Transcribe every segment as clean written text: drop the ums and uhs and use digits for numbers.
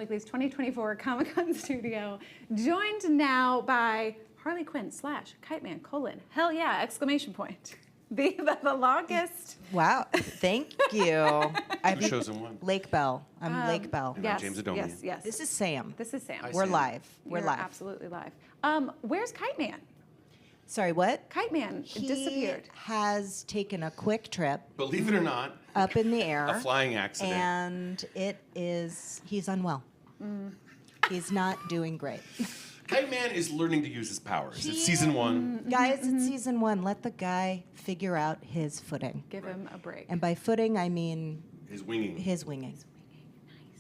Blakely's 2024 Comic-Con studio, joined now by Harley Quinn / Kite Man : hell yeah, exclamation point. The longest. Wow, thank you. Who shows him one? Lake Bell. I'm Lake Bell. And I'm James Adomian. Yes. This is Sam. This is Sam. We're live. We're You're live. absolutely live. Where's Kite Man? Sorry, what? Kite Man disappeared. He has taken a quick trip Believe it or not, up in the air. a flying accident. And he's unwell. He's not doing great. Kite Man is learning to use his powers. It's season 1. Guys, it's season 1. Let the guy figure out his footing. Give him a break. And by footing, I mean His winging. his winging. Nice.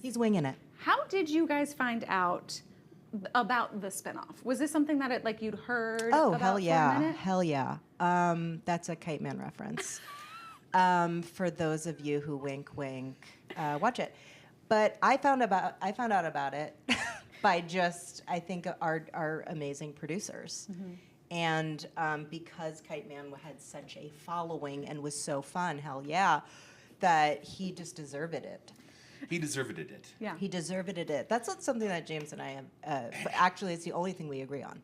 He's winging it. How did you guys find out about the spinoff? Was this something that you'd heard Oh, about hell for a yeah. minute? Hell yeah. That's a Kite Man reference. For those of you who wink, watch it. But I found out about it by just, I think, our amazing producers. Mm-hmm. And because Kite Man had such a following and was so fun, hell yeah, that he just deserved it. He deserved it. Yeah. He deserved it. That's not something that James and I have, but actually it's the only thing we agree on.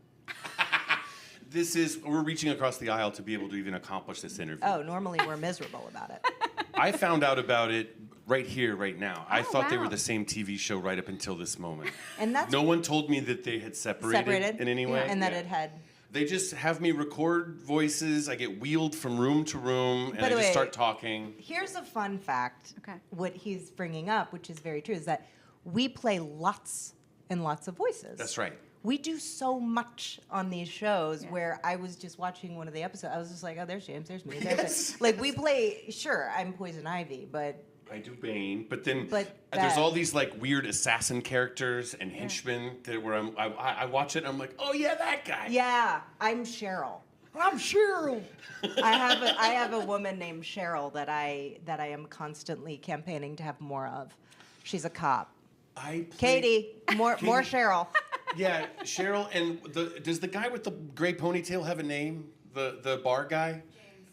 We're reaching across the aisle to be able to even accomplish this interview. Oh, normally we're miserable about it. I found out about it right here, right now. I thought they wow. were the same TV show right up until this moment. And that's No one told me that they had separated in any way. and that it had. They just have me record voices. I get wheeled from room to room, and By I the just way, start talking. Here's a fun fact. Okay. What he's bringing up, which is very true, is that we play lots and lots of voices. That's right. We do so much on these shows where I was just watching one of the episodes. I was just like, oh, there's James, there's me. Yes. Like, we play, sure, I'm Poison Ivy, but I do Bane, but then But there's that- all these weird assassin characters and henchmen that where I watch it and I'm like, oh yeah, that guy. yeah, I'm Cheryl. I'm Cheryl. I have a woman named Cheryl that I am constantly campaigning to have more of. She's a cop. Katie, more Cheryl. Yeah, Cheryl, and does the guy with the gray ponytail have a name? The bar guy?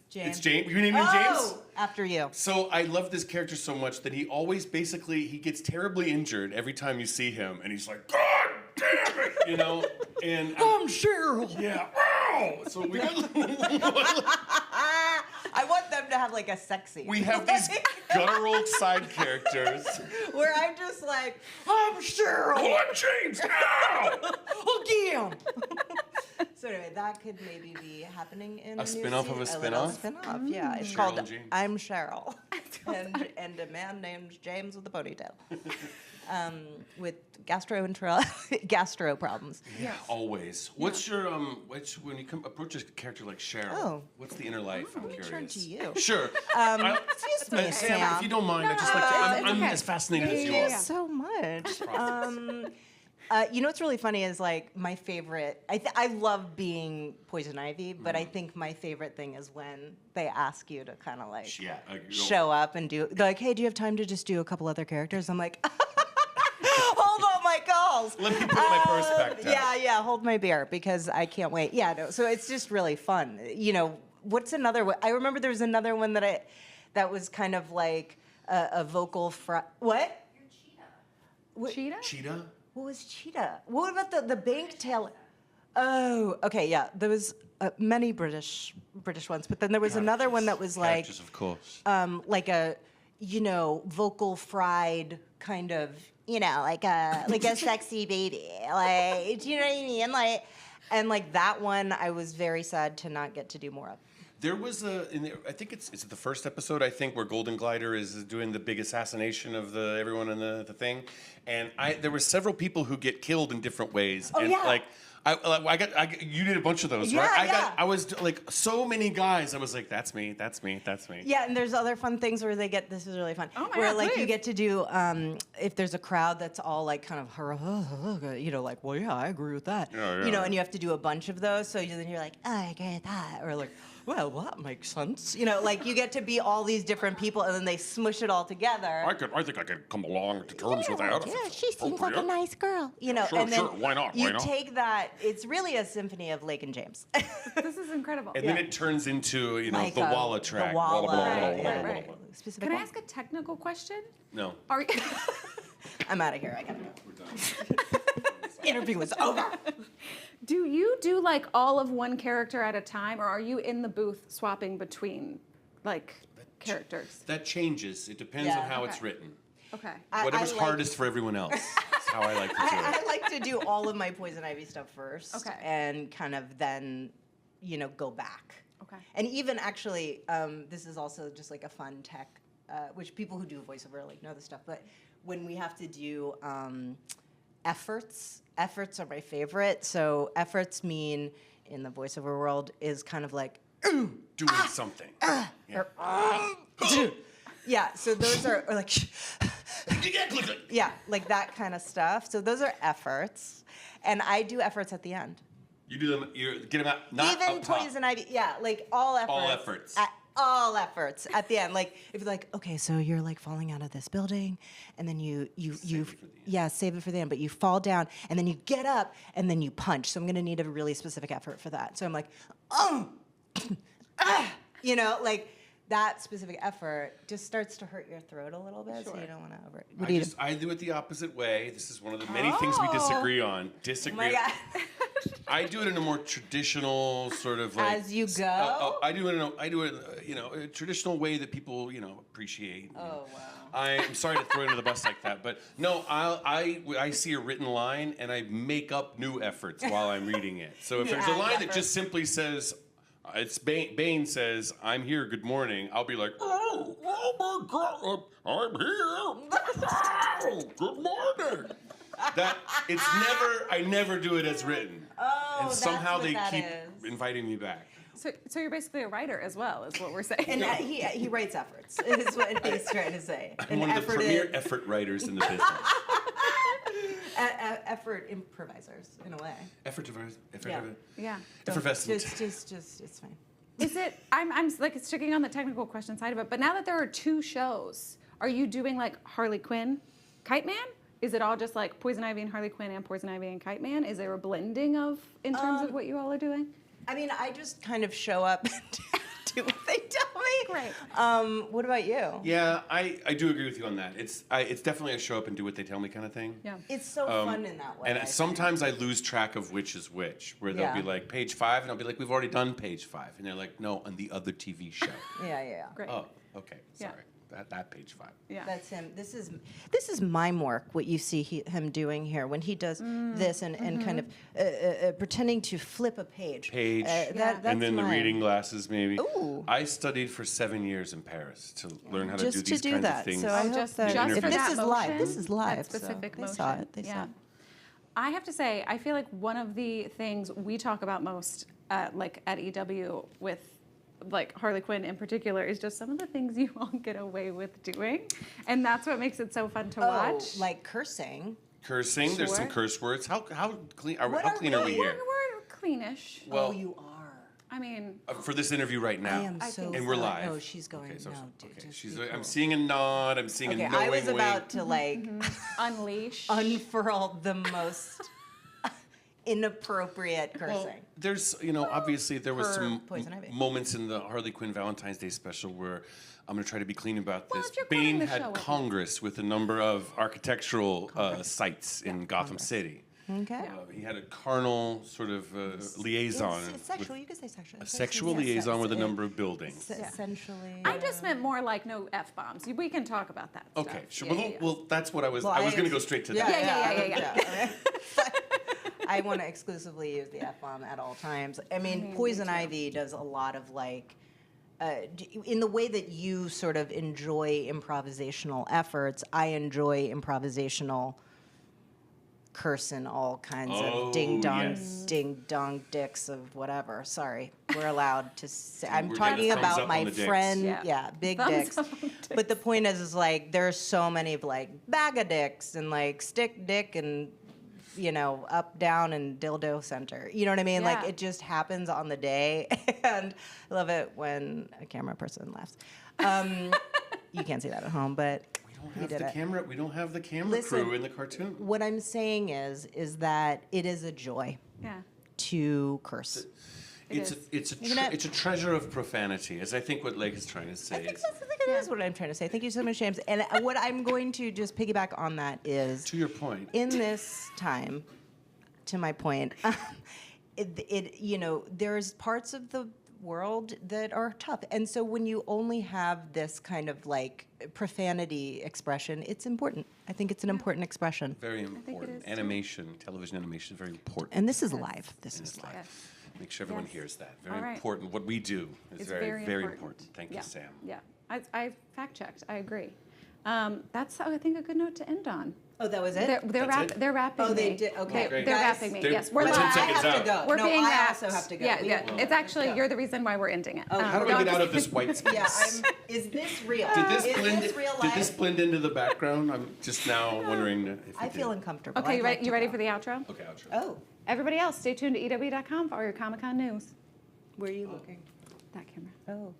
James. It's James. You name him James? Oh, after you. So I love this character so much that he always he gets terribly injured every time you see him, and he's like, God damn it, you know? And I'm Cheryl. yeah, wow. So we I want them to have a sex scene. we have these guttural side characters. where I'm just like, I'm Cheryl. Oh, I'm James now. Again. So anyway, that could maybe be happening in A new spin-off of a season. little spin-off? spin-off, yeah. It's Cheryl called and James. I'm Cheryl. and a man named James with a ponytail. With gastro problems. Yeah, always. What's your when you approach a character like Cheryl? Oh. What's the inner life? I'm Let me curious. turn to you. Sure. Excuse me, Sam, Sam. if you don't mind, I just I'm okay. as fascinated as you Yeah, are. yeah. So much. Process. You know what's really funny is my favorite. I love being Poison Ivy, but I think my favorite thing is when they ask you to kind of show up and do. They're like, hey, do you have time to just do a couple other characters? I'm like, hold on my calls. Let me put my purse back down. Yeah, hold my beer because I can't wait. Yeah, no. So it's just really fun. You know, what's another one? I remember there was another one that was kind of like a vocal what? Cheetah? Cheetah? What was Cheetah? What about the bank teller? Oh, okay, yeah. There was many British ones, but then there was another one that was like, Characters, of course. like a, vocal fried kind of, like a sexy baby, do you know what I mean? And that one, I was very sad to not get to do more of. There was I think it's the first episode, I think, where Golden Glider is doing the big assassination of everyone in the thing, and there were several people who get killed in different ways. Oh, and yeah. You did a bunch of those, Yeah, right? yeah. I was so many guys. I was like, that's me. Yeah, and there's other fun things where this is really fun. Oh my where God, you please. get to do if there's a crowd that's all kind of well, yeah, I agree with that. Yeah. And you have to do a bunch of those. So then you're like, oh, I agree with that, or well, that makes sense. You get to be all these different people, and then they smush it all together. I think I could come along to terms with that. Yeah, she seems like a nice girl. Sure, and then sure, why not? You take that. It's really a symphony of Lake and James. This is incredible. And then it turns into the Walla track. The Walla. Right. Specific Can I one? ask a technical question? No. Are you, I'm out of here. I gotta go. We're done. Interview is over. Do you do like all of one character at a time, or are you in the booth swapping between like characters? That changes. It depends Yeah. on how Okay. it's written. Okay. Whatever's I like- hardest for everyone else. That's how I like to do it. I like to do all of my Poison Ivy stuff first. Okay. And kind of then, go back. Okay. And even actually, this is also just like a fun tech, which people who do voiceover like know this stuff, but when we have to do efforts are my favorite. So efforts mean in the voiceover world is kind of like Doing something. yeah. So those are or like Yeah. like that kind of stuff. So those are efforts, and I do efforts at the end. You do them. You get them out. Not Even up top. Poison Ivy, yeah, like all efforts. All efforts. All efforts at the end. Like if you're like, okay, so you're like falling out of this building, and then you save it for the end, but you fall down, and then you get up, and then you punch. So I'm gonna need a really specific effort for that. So I'm like, like that specific effort just starts to hurt your throat a little bit, so you don't want to over. What do you do? I do it the opposite way. This is one of the many things we disagree on. Oh my God. I do it in a more traditional sort of like As you go? I do it in a traditional way that people appreciate. Oh wow. I'm sorry to throw you under the bus like that, but no, I see a written line and I make up new efforts while I'm reading it. So if You there's a add line that effort. just simply says, it's Bane says, "I'm here. Good morning." I'll be like, "Oh my God, I'm here. Oh, good morning." I never do it as written. Oh, And that's somehow what they that keep is. inviting me back. So you're basically a writer as well, is what we're saying. And he writes efforts, is what he's trying to say. I'm one of the premier effort writers in the business. Effort improvisers, in a way. Yeah. Effervescent. Just, it's fine. Is it? I'm like sticking on the technical question side of it, but now that there are 2 shows, are you doing like Harley Quinn, Kite Man? Is it all just like Poison Ivy and Harley Quinn and Poison Ivy and Kite Man? Is there a blending in terms of what you all are doing? I mean, I just kind of show up and do what they tell me. Great. What about you? Yeah, I do agree with you on that. It's definitely a show up and do what they tell me kind of thing. Yeah. It's so fun in that way. And sometimes I lose track of which is which, where they'll be like page 5, and I'll be like, we've already done page 5, and they're like, no, on the other TV show. Yeah. Great. Oh, okay, sorry. Yeah. That page 5. Yeah. That's him. This is mime work. What you see him doing here when he does this and kind of pretending to flip a page. Yeah. And then the mime. reading glasses, maybe. Ooh. I studied for 7 years in Paris to learn how to do Just these to do kinds that. of things. So I Oh, hope just that for if that this is live, motion, this is live. that specific so motion. They saw it. They saw it. I have to say, I feel like one of the things we talk about most, at EW with like Harley Quinn in particular, is just some of the things you all get away with doing, and that's what makes it so fun to watch. Like cursing. Cursing, there's some Sure. curse words. How clean What how are clean are we we? here? We're cleanish. Well, You are. I mean, for this interview right now. I am so. And we're sorry. live. Oh, she's going. Okay, so, no, okay. dude, just She's. be I'm cool. seeing a nod. I'm seeing Okay, a knowing I was wink. about to like unleash. unfurl the most inappropriate cursing. Well, there's, obviously there was per some Poison Ivy. moments in the Harley Quinn Valentine's Day special where I'm going to try to be clean about Well, this. if you're quoting Bane the show had with me. Congress with a number of architectural sites in Gotham City. Okay. He had a carnal sort of liaison. It's sexual. You could say sexual. A sexual liaison with a number of buildings. Essentially. I just meant more like no F-bombs. We can talk about that stuff. Okay, sure. Yeah, Well, yeah, yeah. well, that's what I was. Well, I was going to go straight to that. Yeah. I want to exclusively use the F-bomb at all times. I mean, Poison me too. Ivy does a lot of like, in the way that you sort of enjoy improvisational efforts, I enjoy improvisational cursing all kinds of ding dong dicks of whatever. Sorry, we're allowed to say. I'm We're talking getting thumbs about up my on the dicks. friend. Yeah. Big Thumbs dicks. up on dicks. But the point is like there's so many of like bag of dicks and like stick dick and up, down, and dildo center. You know what I mean? Like Yeah. it just happens on the day, and I love it when a camera person laughs. You can't see that at home, but We don't have the camera Listen, crew in the cartoon. what I'm saying is that it is a joy Yeah. to curse. It's is. a treasure of profanity, as I think what Lake is trying to say. I think is that's the thing. is what I'm trying to say. Thank you so much, James. And what I'm going to just piggyback on that is, to your point, in this time, to my point, there's parts of the world that are tough, and so when you only have this kind of like profanity expression, it's important. I think it's an important expression. Very important. Animation, television animation is very important. And this is live. This is live. Yes. Make sure everyone hears that. Very All right. important. What we do is It's very, very important. Thank you, Sam. Yeah, I fact checked. I agree. That's I think a good note to end on. Oh, that was it? They're wrapping. Oh, they me. did. Okay. They're Guys, wrapping me. Yes, we're we're 10 live. seconds I have to out. go. We're no, being I wrapped. also have to go. Yeah, We yeah. will It's actually go. you're the reason why we're ending it. How do we get out of this white space? Yeah, is this real? Did this is blend? this real Did life? this blend into the background? I'm just now wondering if it I feel did. uncomfortable. Okay, I'd like you to ready go. for the outro? Okay, I'll try. Oh, Everybody else, stay tuned to EW.com for all your Comic-Con news. where are you looking? That camera. Oh.